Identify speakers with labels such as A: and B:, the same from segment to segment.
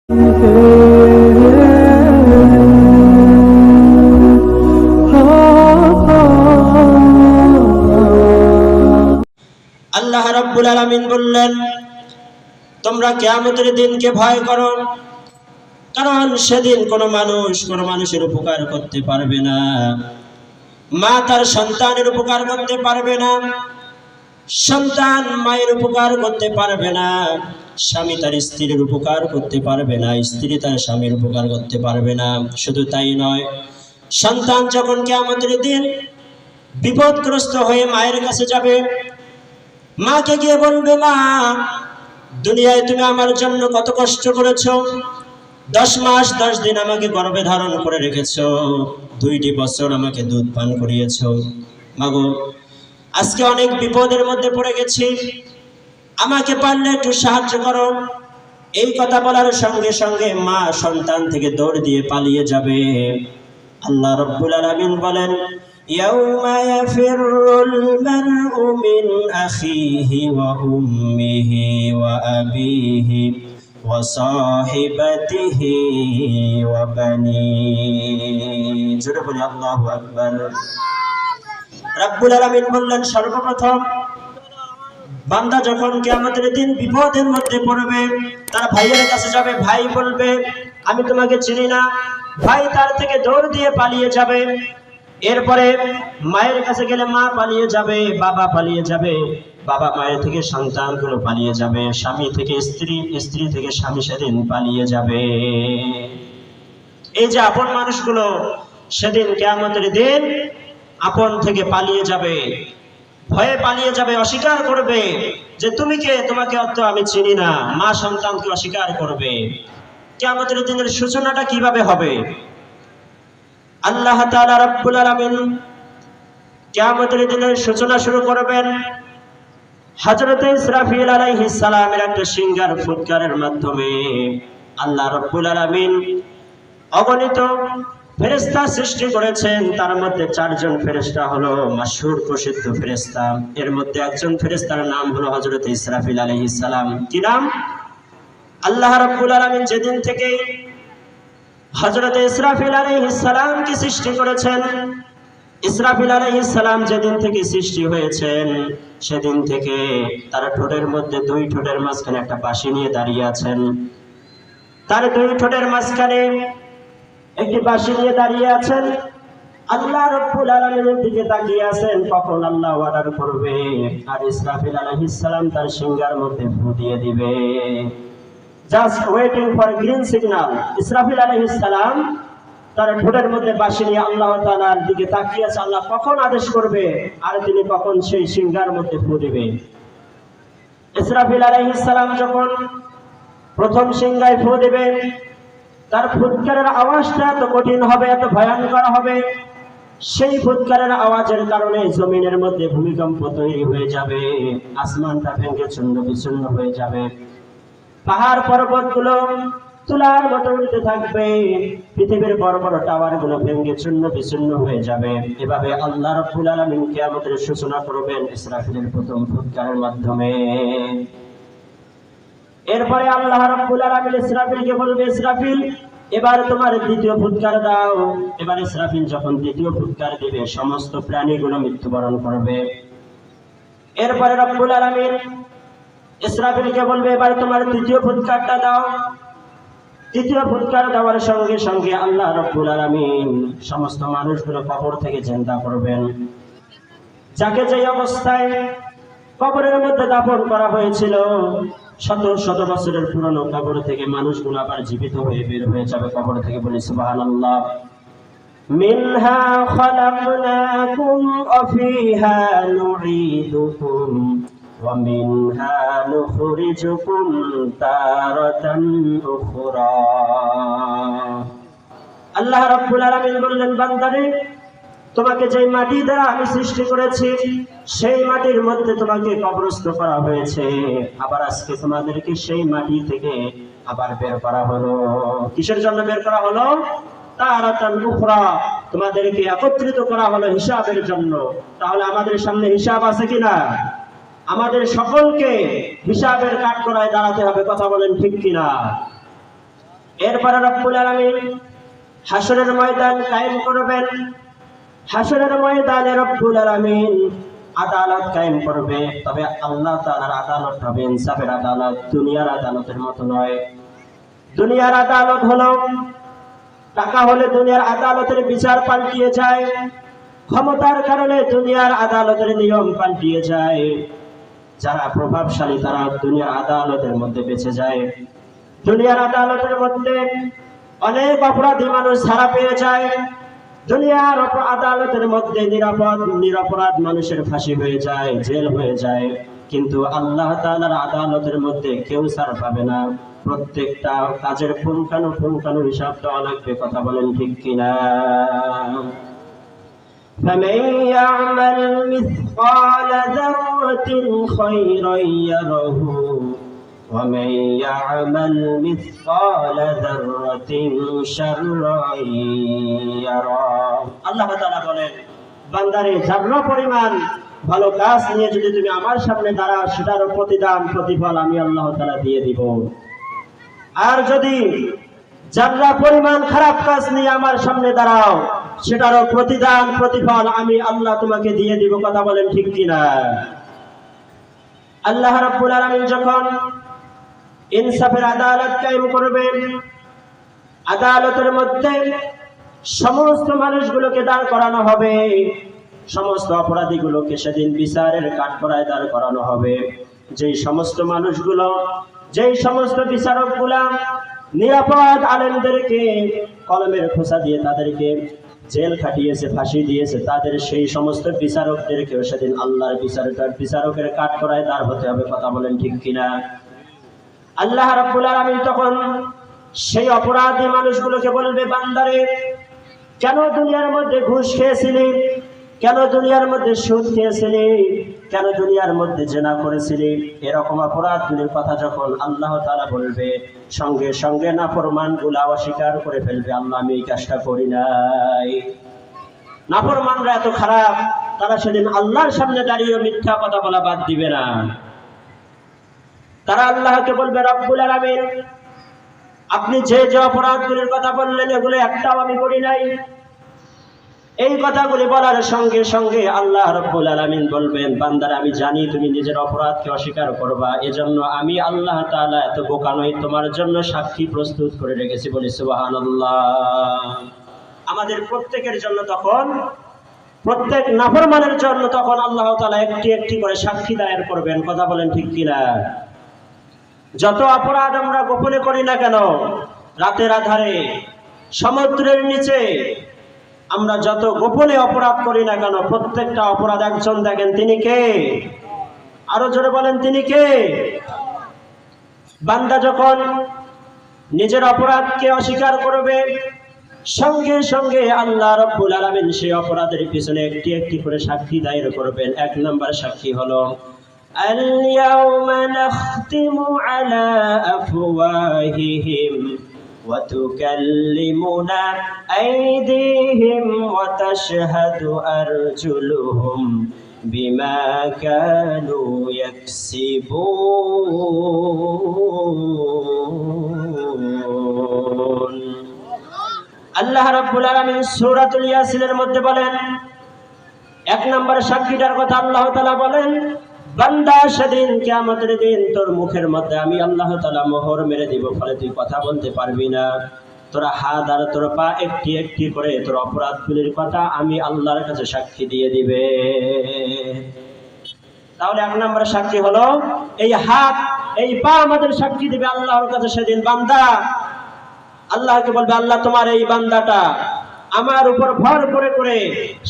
A: আল্লাহ রাব্বুল আলামিন বললেন, তোমরা কিয়ামতের দিনকে ভয় করো, কারণ সেদিন কোনো মানুষের উপকার করতে পারবে না। মা তার সন্তানের উপকার করতে পারবে না, সন্তান মায়ের উপকার করতে পারবে না, স্বামী তার স্ত্রীর উপকার করতে পারবে না, স্ত্রী তার স্বামীর উপকার করতে পারবে না। শুধু তাই নয়, সন্তান যখন কিয়ামতের দিন বিপদগ্রস্ত হয়ে মায়ের কাছে যাবে, মাকে গিয়ে বলবে, মা, দুনিয়ায় তুমি আমার জন্য কত কষ্ট করেছো, 10 মাস 10 দিন আমাকে গর্ভে ধারণ করে রেখেছো, 2টি বছর আমাকে দুধ পান করিয়েছো। মাগো, আজকে অনেক বিপদের মধ্যে পড়ে গেছি, আমাকে পারলে একটু সাহায্য করো। এই কথা বলার সঙ্গে সঙ্গে মা সন্তান থেকে দৌড় দিয়ে পালিয়ে যাবে। আল্লাহ রাব্বুল আলামিন বলেন, ইয়াউমা ইয়াফিরুল মারউ মিন আখিহি ওয়া উম্মিহি ওয়া আবিহি ওয়া সাহিবাতিহি ওয়া বানিহি। জোরে বলি আল্লাহু আকবার। রাব্বুল আলামিন বললেন, সর্বপ্রথম বান্দা যখন কিয়ামতের দিন বিপদের মধ্যে পড়বে, তার ভাইয়ের কাছে যাবে, ভাই বলবে, আমি তোমাকে চিনি না। ভাই তার থেকে দৌড় দিয়ে পালিয়ে যাবে। এরপরে মায়ের কাছে গেলে মা পালিয়ে যাবে, বাবা পালিয়ে যাবে, বাবা মায়ের থেকে সন্তানগুলো পালিয়ে যাবে, স্বামী থেকে স্ত্রী, স্ত্রী থেকে স্বামী সেদিন পালিয়ে যাবে। এই যে আপন মানুষগুলো সেদিন কিয়ামতের দিন আপন থেকে পালিয়ে যাবে, ভয়ে পালিয়ে যাবে, অস্বীকার করবে যে তুমি কে, তোমাকে অত আমি চিনি না। মা সন্তানকে অস্বীকার করবে। কিয়ামতের দিনের সূচনাটা কিভাবে হবে? আল্লাহ তাআলা রাব্বুল আলামিন কিয়ামতের দিনের সূচনা শুরু করবেন হযরত ইসরাফিল আলাইহিস সালামের একটা সিংহার ফুৎকারের মাধ্যমে। আল্লাহ রাব্বুল আলামিন অগণিত ফেরেশতা সৃষ্টি করেছেন, তার মধ্যে 4 জন ফেরেশতা হলো মাশহুর প্রসিদ্ধ ফেরেশতা। এর মধ্যে একজন ফেরেশতার নাম হলো হযরত ইসরাফিল আলাইহিস সালাম। কি নাম? আল্লাহ রাব্বুল আলামিন যেদিন থেকে হযরত ইসরাফিল আলাইহিস সালামকে সৃষ্টি করেছেন, ইসরাফিল আলাইহিস সালাম যেদিন থেকে সৃষ্টি হয়েছেন, সেদিন থেকে তার ঠোঁটের মধ্যে 2 ঠোঁটের মাঝখানে একটা বাঁশি নিয়ে দাঁড়িয়ে আছেন। তার 2 ঠোঁটের মাঝখানে একটি বাঁশি নিয়ে দাঁড়িয়ে আছেন। আল্লাহ রাব্বুল আলামিনের দিকে তাকিয়ে আছেন, কখন আল্লাহ অর্ডার করবে আর ইসরাফিল আলাইহিস সালাম তার সিংহার মধ্যে ফু দিয়ে দিবে। Just waiting for green signal. Israfil আলাইহিস সালাম তার ঠোঁটের মধ্যে বাঁশি নিয়ে আল্লাহ তাআলার দিকে তাকিয়ে আছে, আল্লাহ কখন আদেশ করবে আর তিনি কখন সেই সিংহার মধ্যে ফু দিবে। ইসরাফিল আলাইহিস সালাম যখন প্রথম সিংহায় ফু দিবে, তার ফুৎকারের আওয়াজটা এত কঠিন হবে, এত ভয়ঙ্কর হবে, সেই ফুৎকারের আওয়াজের কারণে জমিনের মধ্যে ভূমিকম্প তৈরি হয়ে যাবে, আসমানটা ভেঙে চূর্ণ বিচূর্ণ হয়ে যাবে, পাহাড় পর্বতগুলো তুলার মতো উঠতে থাকবে, পৃথিবীর বড় বড় টাওয়ারগুলো ভেঙে চূর্ণ বিচূর্ণ হয়ে যাবে। এভাবে আল্লাহ রাব্বুল আলামিন কিয়ামতের সূচনা করবেন ইসরাফিলের প্রথম ফুৎকারের মাধ্যমে। এরপরে আল্লাহ রাব্বুল আলামিন ইসরাফিলকে বলবে, ইসরাফিল, এবার তোমার দ্বিতীয় ফুৎকার দাও। এবার ইসরাফিল যখন দ্বিতীয় ফুৎকার দিবে, সমস্ত প্রাণীগুলো মৃত্যুবরণ করবে। এরপরে রাব্বুল আলামিন ইসরাফিলকে বলবে, এবার তোমার তৃতীয় ফুৎকারটা দাও। তৃতীয় ফুৎকার দেওয়ার সঙ্গে সঙ্গে আল্লাহ রাব্বুল আলামিন সমস্ত মানুষগুলো কবর থেকে জিন্দা করবেন। যাকে যে অবস্থায় কবরের মধ্যে দাফন করা হয়েছিল, শত শত বছরের পুরনো কবর থেকে মানুষগুলো আবার জীবিত হয়ে বের হয়ে যাবে কবর থেকে। বলি সুবহানাল্লাহ। মিনহা খালাকনাকুম ওয়া ফিহা নুঈদুকুম ওয়া মিনহা নুখরিজুকুম তারাতান উখরা। আল্লাহ রাব্বুল আলামিন বললেন, বান্দারে, তোমাকে যে মাটি দ্বারা আমি সৃষ্টি করেছি, সেই মাটির মধ্যে তোমাকে কবরস্থ করা হয়েছে, আবার আজকে তোমাদেরকে সেই মাটি থেকে আবার বের করা হলো। কিসের জন্য বের করা হলো? তারাতান উখরা, তোমাদেরকে একত্রিত করা হলো হিসাবের জন্য। তাহলে আমাদের সামনে হিসাব আছে কিনা? আমাদের সকলকে হিসাবের কাঠগড়ায় দাঁড়াতে হবে, কথা বলেন ঠিক কিনা? এরপরে রব্বুল আলামিন হাসরের ময়দান কায়েম করবেন। হাসরের ময়দানে রব্বুল আলামিন আদালত কায়েম করবে, তবে আল্লাহ তাআলার আদালত হবে ইনসাফের আদালত, দুনিয়ার আদালতের মতো নয়। দুনিয়ার আদালত হলো টাকা হলে দুনিয়ার আদালতের বিচার পাল্টিয়ে যায়, ক্ষমতার কারণে দুনিয়ার আদালতের নিয়ম পাল্টিয়ে যায়। যারা প্রভাবশালী তারা দুনিয়ার আদালতের মধ্যে বেঁচে যায়। দুনিয়ার আদালতের মধ্যে অনেক অপরাধী মানুষ ছাড়া পেয়ে যায়। দুনিয়ার আদালতের মধ্যে নিরপরাধ মানুষের ফাঁসি হয়ে যায়, জেল হয়ে যায়। কিন্তু আল্লাহ তাআলার আদালতের মধ্যে কেউ ছাড় পাবে না। প্রত্যেকটা কাজের পুঙ্খানু হিসাব দেওয়া লাগবে। কথা বলেন ঠিক কিনা? فمن يعمل مثقال ذرة خيرا يره ومن يعمل مثقال ذرة شرا يره। আল্লাহ তাআলা বলেন, বান্দারে যারা পরিমাণ ভালো কাজ নিয়ে যদি তুমি আমার সামনে দাঁড়াও, সেটার প্রতিফল আমি আল্লাহ তাআলা দিয়ে দিব। আর যদি যারা পরিমাণ খারাপ কাজ নিয়ে আমার সামনে দাঁড়াও, সেটারও প্রতিফল আমি আল্লাহ তোমাকে দিয়ে দিব। কথা বলেন ঠিক কিনা? আল্লাহ রাব্বুল আলামিন যখন ইনসাফের আদালত কায়েম করবেন, আদালতের মধ্যে সমস্ত মানুষগুলোকে দাঁড় করানো হবে, সমস্ত অপরাধীগুলোকে সেদিন বিচারের কাঠগড়ায় দাঁড় করানো হবে। যেই সমস্ত মানুষগুলো, যেই সমস্ত বিচারকগুলা নিরাপদ আলেমদেরকে কলমের খোঁচা দিয়ে তাদেরকে জেল খাটিয়েছে, ফাঁসি দিয়েছে, তাদের সেই সমস্ত বিচারকদেরকেও সেদিন আল্লাহর বিচারকের কাঠগড়ায় দাঁড় হতে হবে। কথা বলেন ঠিক কিনা? আল্লাহ রাব্বুল আলামিন তখন সেই অপরাধী মানুষগুলোকে বলবে, বান্দারে কেন দুনিয়ার মধ্যে ঘুষ খেয়েছিলি, কেন দুনিয়ার মধ্যে সুদ খেয়েছিলি, কেন দুনিয়ার মধ্যে জিনা করেছিলি, এরকম অপরাধগুলির কথা যখন আল্লাহ তাআলা বলবে, সঙ্গে সঙ্গে নাফরমানগুলা অস্বীকার করে ফেলবে, আল্লাহ আমি এই কাজটা করি নাই। নাফরমানরা এত খারাপ, তারা সেদিন আল্লাহর সামনে দাঁড়িয়ে মিথ্যা কথা বলা বাদ দিবে না। তারা আল্লাহকে বলবে, রব্বুল আলামিন আপনি যে যে অপরাধগুলির কথা বললেন এগুলো একটাও আমি করি নাই। এই কথাগুলি বলার সঙ্গে সঙ্গে আল্লাহ রাব্বুল আলামিন বলবেন, বান্দারা আমি জানি তুমি নিজের অপরাধকে অস্বীকার করবা, এজন্য আমি আল্লাহ তাআলা এত বোকা নই, তোমার জন্য সাক্ষী প্রস্তুত করে রেখেছি। বলি সুবহানাল্লাহ। আমাদের প্রত্যেকের জন্য তখন, প্রত্যেক নাফরমানের জন্য তখন আল্লাহ তাআলা একটি একটি করে সাক্ষী দায়ের করবেন। কথা বলেন ঠিক কিনা? যত অপরাধ আমরা গোপনে করি না কেন, রাতের আধারে, সমুদ্রের নিচে, আমরা যত গোপনে অপরাধ করি না কেন, প্রত্যেকটা অপরাধ একজন দেখেন, তিনি কে? আরো জোরে বলেন, তিনি কে? বান্দা যখন নিজের অপরাধকে অস্বীকার করবে, সঙ্গে সঙ্গে আল্লাহ রাব্বুল আলামিন সেই অপরাধের পিছনে একটি একটি করে সাক্ষী দায়ের করবেন। এক নম্বর সাক্ষী হলো, আল-ইয়াউমা নাখতিমু আলা আফওয়াহিহিম وتكلمنا أيديهم وتشهد أرجلهم بما كانوا يكسبون। আল্লাহ রাব্বুল আলামিন সূরাতুল ইয়াসিনের মধ্যে বলেন, এক নম্বর সাক্ষীটার কথা আল্লাহ তাআলা বলেন, বান্দা সেদিন কিয়ামতের দিন তোর মুখের মধ্যে আমি আল্লাহ তাআলা মোহর মেরে দিব, ফলে তুই কথা বলতে পারবি না। তোর হাত আর তোর পা একটি একটি করে তোর অপরাধগুলির কথা আমি আল্লাহর কাছে সাক্ষী দিয়ে দিবে। তাহলে এক নম্বর সাক্ষী হলো এই হাত, এই পা আমাদের সাক্ষী দিবে আল্লাহর কাছে। সেদিন বান্দা আল্লাহকে বলবে, আল্লাহ তোমার এই বান্দাটা আমার উপর ভর করে করে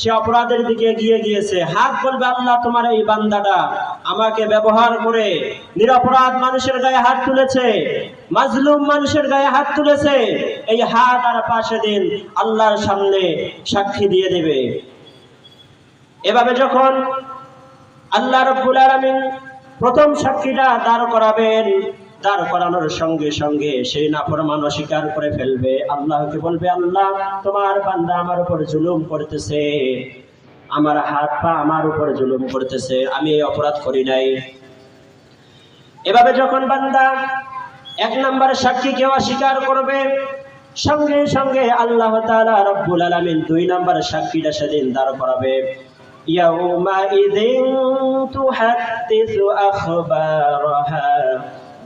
A: সে অপরাধের দিকে এগিয়ে গিয়েছে। হাত বলবে, আল্লাহ তোমার এই বান্দাটা আমাকে ব্যবহার করে নিরপরাধ মানুষের গায়ে হাত তুলেছে, মাজলুম মানুষের গায়ে হাত তুলেছে। এই হাত আর পা সেদিন আল্লাহর সামনে সাক্ষী দিয়ে দেবে। এভাবে যখন আল্লাহ রাব্বুল আলামিন প্রথম সাক্ষীটা দাঁড় করাবেন, দাঁড় করানোর সঙ্গে সঙ্গে সেই নাফরমান অস্বীকার করে ফেলবে, আল্লাহকে বলবে, আল্লাহ তোমার বান্দা আমার উপর জুলুম করতেছে, আমার হাত পা আমার উপর জুলুম করতেছে, আমি এই অপরাধ করি নাই। এভাবে যখন বান্দা এক নম্বর সাক্ষী কেউ অস্বীকার করবে, সঙ্গে সঙ্গে আল্লাহ তাআলা রব্বুল আলামিন দুই নম্বর সাক্ষীটা সেদিন দাঁড় করাবে। ইয়াউমাইযিন তুহাদ্দিসু আখবারাহা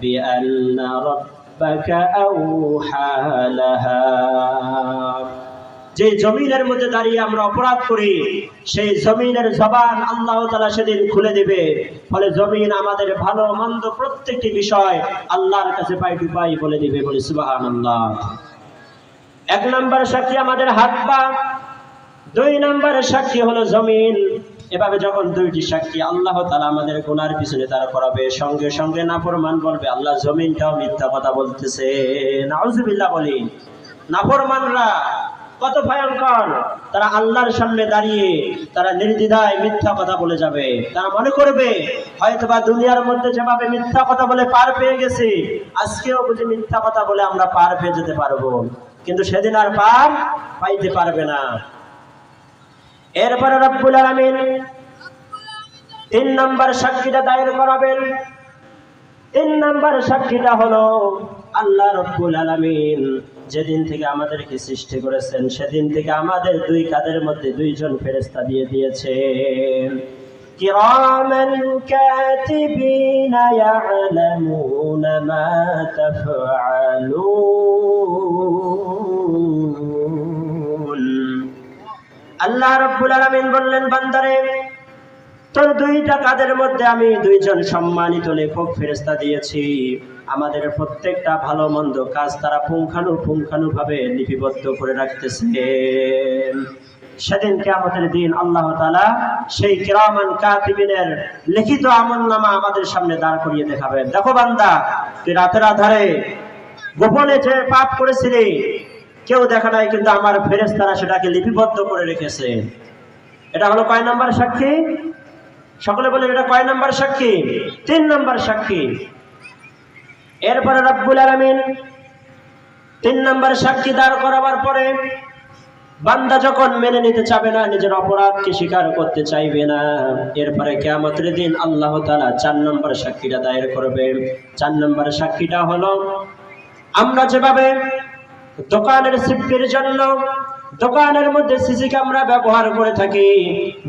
A: বিআন্না রাব্বাকা আওহা লাহা। যে জমিনের মধ্যে দাঁড়িয়ে আমরা অপরাধ করি, সেই জমিনের জবান আল্লাহ তাআলা সেদিন খুলে দিবে। ফলে জমিন আমাদের ভালো মন্দ প্রত্যেকটি বিষয় আল্লাহর কাছে পাই টু পাই বলে দিবে। বলে সুবহানাল্লাহ। এক নম্বর সাক্ষী আমাদের হাত পা, দুই নম্বর সাক্ষী হলো জমিন। এভাবে যখন দুইটি সাক্ষী আল্লাহ তাআলা আমাদের গুনার পিছনে দাঁড় করাবে, সঙ্গে সঙ্গে নাফরমান বলবে আল্লাহ জমিনটাও মিথ্যা কথা বলতেছে। নাউজুবিল্লাহ বলি। নাফরমানরা কত ভয়ঙ্কর, তারা আল্লাহর সামনে দাঁড়িয়ে তারা নির্দ্বিধায় মিথ্যা কথা বলে যাবে। তারা মনে করবে হয়তোবা দুনিয়ার মধ্যে যেভাবে মিথ্যা কথা বলে পার পেয়ে গেছে, আজকেও বুঝি মিথ্যা কথা বলে আমরা পার পেয়ে যেতে পারবো, কিন্তু সেদিন আর পার পাইতে পারবে না। এরপরে রব্বুল আলামিন তিন নম্বর সাক্ষীটা দায়ের করাবেন। তিন নম্বর সাক্ষীটা হলো আল্লাহ রব্বুল আলামিন যেদিন থেকে আমাদেরকে সৃষ্টি করেছেন সেদিন থেকে আমাদের দুই কাঁধের মধ্যে দুইজন ফেরেশতা দিয়ে দিয়েছেন। কিরামান কাতিবিনা ইয়ালামুনা মা তাফআলুন। আল্লাহ রাব্বুল আলামিন বললেন, বান্দারে তোর দুইটা কাঁধের মধ্যে আমি দুইজন সম্মানিত লেখক ফেরেশতা দিয়েছি। আমাদের প্রত্যেকটা ভালো মন্দ কাজ তারা পুঙ্খানুপুঙ্খানুভাবে লিপিবদ্ধ করে রাখতেছে। সেদিন কিয়ামতের দিন আল্লাহ তাআলা সেই কিরামান কাতিবিনের লিখিত আমলনামা আমাদের সামনে দাঁড় করিয়ে দেখাবেন। দেখো বান্দা, তুই রাতের আধারে গোপনে যে পাপ করেছিলি কেউ দেখা নাই, কিন্তু আমার ফেরেশতারা সেটাকে লিপিবদ্ধ করে রেখেছে। এটা হলো কয় নাম্বার সাক্ষী? সকলে বলেন এটা কয় নাম্বার সাক্ষী? তিন নাম্বার সাক্ষী। এরপরে রব্বুল আলামিন তিন নাম্বার সাক্ষী দাঁড় করাবার পরে বান্দা যখন মেনে নিতে চাবে না, নিজের অপরাধকে স্বীকার করতে চাইবে না, এরপরে কিয়ামতের দিন আল্লাহ তাআলা চার নাম্বার সাক্ষীটা দায়ের করবে। চার নাম্বার সাক্ষীটা হলো আমরা যেভাবে দোকানের সিফটির জন্য দোকানের মধ্যে সিসি ক্যামেরা ব্যবহার করে থাকি,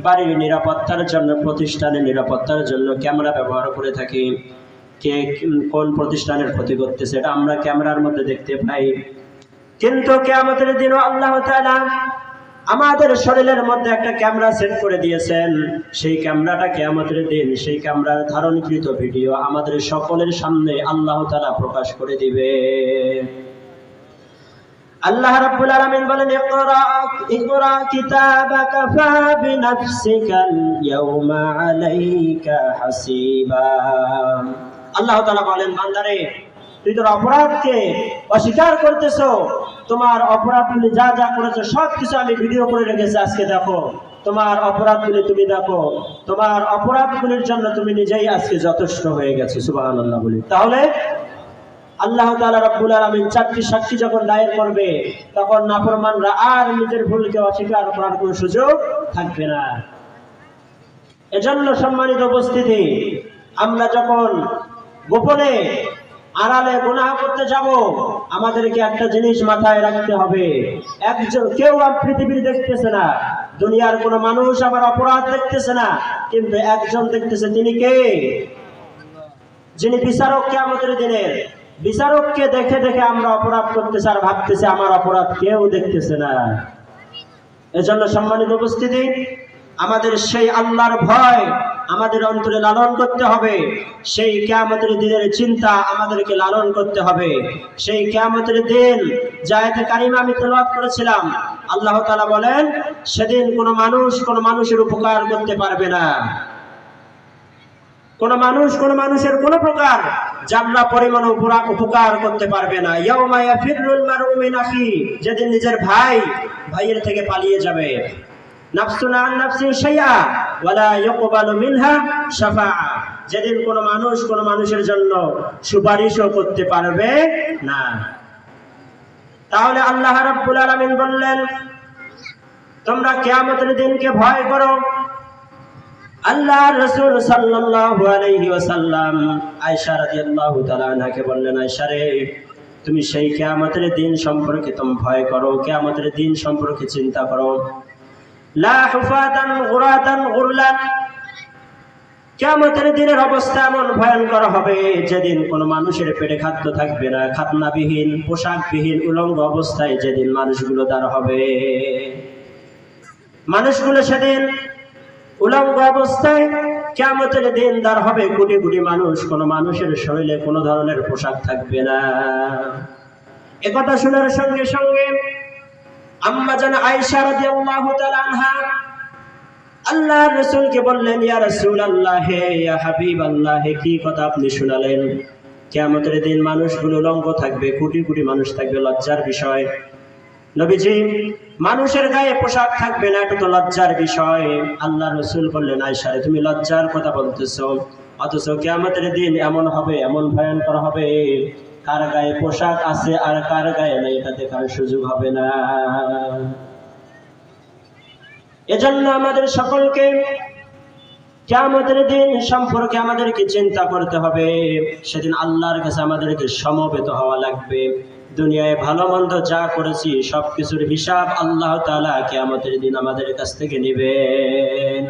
A: বাড়ির নিরাপত্তার জন্য, প্রতিষ্ঠানের নিরাপত্তার জন্য ক্যামেরা ব্যবহার করে থাকি, কে কোন প্রতিষ্ঠানের ক্ষতি করতেছে এটা আমরা ক্যামেরার মধ্যে দেখতে পাই। কিন্তু কিয়ামতের দিনও আল্লাহ তাআলা আমাদের শরীরের মধ্যে একটা ক্যামেরা সেট করে দিয়েছেন। সেই ক্যামেরাটা কিয়ামতের দিন সেই ক্যামেরার ধারণকৃত ভিডিও আমাদের সকলের সামনে আল্লাহ তাআলা প্রকাশ করে দিবে। আল্লাহ রাব্বুল আলামিন বলেন, ইকরা কিতাবাকা ফা বিনাফসিকাল ইয়াওমা আলাইকা হাসিবা। আল্লাহ তাআলা বলেন, বান্দারে তুই তোর অপরাধকে অস্বীকার করতেছো, তোমার অপরাধগুলি যা যা করেছো সব কিছু আমি ভিডিও করে রেখেছি, আজকে দেখো তোমার অপরাধগুলি তুমি দেখো, তোমার অপরাধগুলির জন্য তুমি নিজেই আজকে যথেষ্ট হয়ে গেছো। সুবহানাল্লাহ বলি। তাহলে আল্লাহ তাআলা রাব্বুল আলামিন চারটি সাক্ষী যখন দায়ের করবে তখন নাফরমানরা আর নিজের ভুলকে অস্বীকার করার কোনো সুযোগ থাকবে না। এজন্য সম্মানিত উপস্থিতি, আমরা যখন গোপনে আড়ালে গুনাহ করতে যাব আমাদেরকে একটা জিনিস মাথায় রাখতে হবে, একজন কেউ আর পৃথিবীর দেখতেছে না, দুনিয়ার কোনো মানুষ আমার অপরাধ দেখতেছে না, কিন্তু একজন দেখতেছে। তিনি কে? যিনি বিচারক কিয়ামতের দিনের। বিচারককে দেখে দেখে আমরা অপরাধ করতেছি আর ভাবতেছি আমার অপরাধ কেউ দেখতেছে না। এজন্য সম্মানিত উপস্থিতি, আমাদের সেই আল্লাহর ভয় আমাদের অন্তরে লালন করতে হবে, সেই কিয়ামতের দিনের চিন্তা আমাদেরকে লালন করতে হবে। সেই কিয়ামতের দিন যে আয়াতে কারিমা আমি তেলাওয়াত করেছিলাম, আল্লাহ তাআলা বলেন সেদিন কোনো মানুষ কোনো মানুষের উপকার করতে পারবে না। কোনো মানুষ কোনো মানুষের কোনো প্রকার জামলা পরিমাণ উপকার করতে পারবে না। ইয়াউমা ইয়াফিরুল মারউ মিন আখি, যেদিন নিজের ভাইয়ের থেকে পালিয়ে যাবে। নাফসুন আন নাফসিন শাইআ ওয়ালা ইউকবালু মিনহা শাফাআ, যেদিন কোনো মানুষ কোনো মানুষের জন্য সুপারিশও করতে পারবে না। তাহলে আল্লাহ রাব্বুল আলামিন বললেন, তোমরা কিয়ামতের দিনকে ভয় করো, আল্লাহ রাসূল সাল্লাল্লাহু আলাইহি ওয়াসাল্লাম আয়েশা রাদিয়াল্লাহু তাআলা আনহাকে বললেন, আয়েশা রে, তুমি সেই কিয়ামতের দিন সম্পর্কে তুমি ভয় করো, কিয়ামতের দিন সম্পর্কে চিন্তা করো। লা হুফাতান গুরাতান গুরলান, কিয়ামতের দিনের অবস্থা এমন ভয়ঙ্কর হবে যেদিন কোনো মানুষের পেটে খাদ্য থাকবে না, খাতনাবিহীন, পোশাকবিহীন, উলঙ্গ অবস্থায় যেদিন মানুষগুলো দাঁড় হবে। মানুষগুলো সেদিন উলঙ্গ অবস্থায় কিয়ামতের দিন দাঁড় হবে। কোটি কোটি মানুষ, কোনো মানুষের শরীরে কোনো ধরনের পোশাক থাকবে না। একথা শোনার সঙ্গে সঙ্গে আম্মা জান আয়েশা রাদিয়াল্লাহু তাআলা আনহা আল্লাহর রাসূলকে বললেন, ইয়া রাসূলুল্লাহ, ইয়া হাবিবাল্লাহ, কি কথা আপনি শোনালেন? কিয়ামতের দিন মানুষগুলো উলঙ্গ থাকবে, কোটি কোটি মানুষ থাকবে, লজ্জার বিষয়। নবীজি, মানুষের গায়ে পোশাক থাকবে না, এটা তো লজ্জার বিষয়। আল্লাহর রাসূল বললেন, আয়েশা রে, তুমি লজ্জার কথা বলতেছো, অথচ কিয়ামতের দিন এমন হবে, এমন ভয়ঙ্কর হবে, কার গায়ে পোশাক আছে আর কার গায়ে নেই এটা দেখার সুযোগ হবে না। এজন্য আমাদের সকলকে কিয়ামতের দিন সম্পর্কে আমাদেরকে চিন্তা করতে হবে। সেদিন আল্লাহর কাছে আমাদেরকে সমবেত হওয়া লাগবে। দুনিয়ায় ভালো মন্দ যা করেছি সবকিছুর হিসাব আল্লাহ তাআলা কিয়ামতের দিন আমাদের কাছ থেকে নেবেন।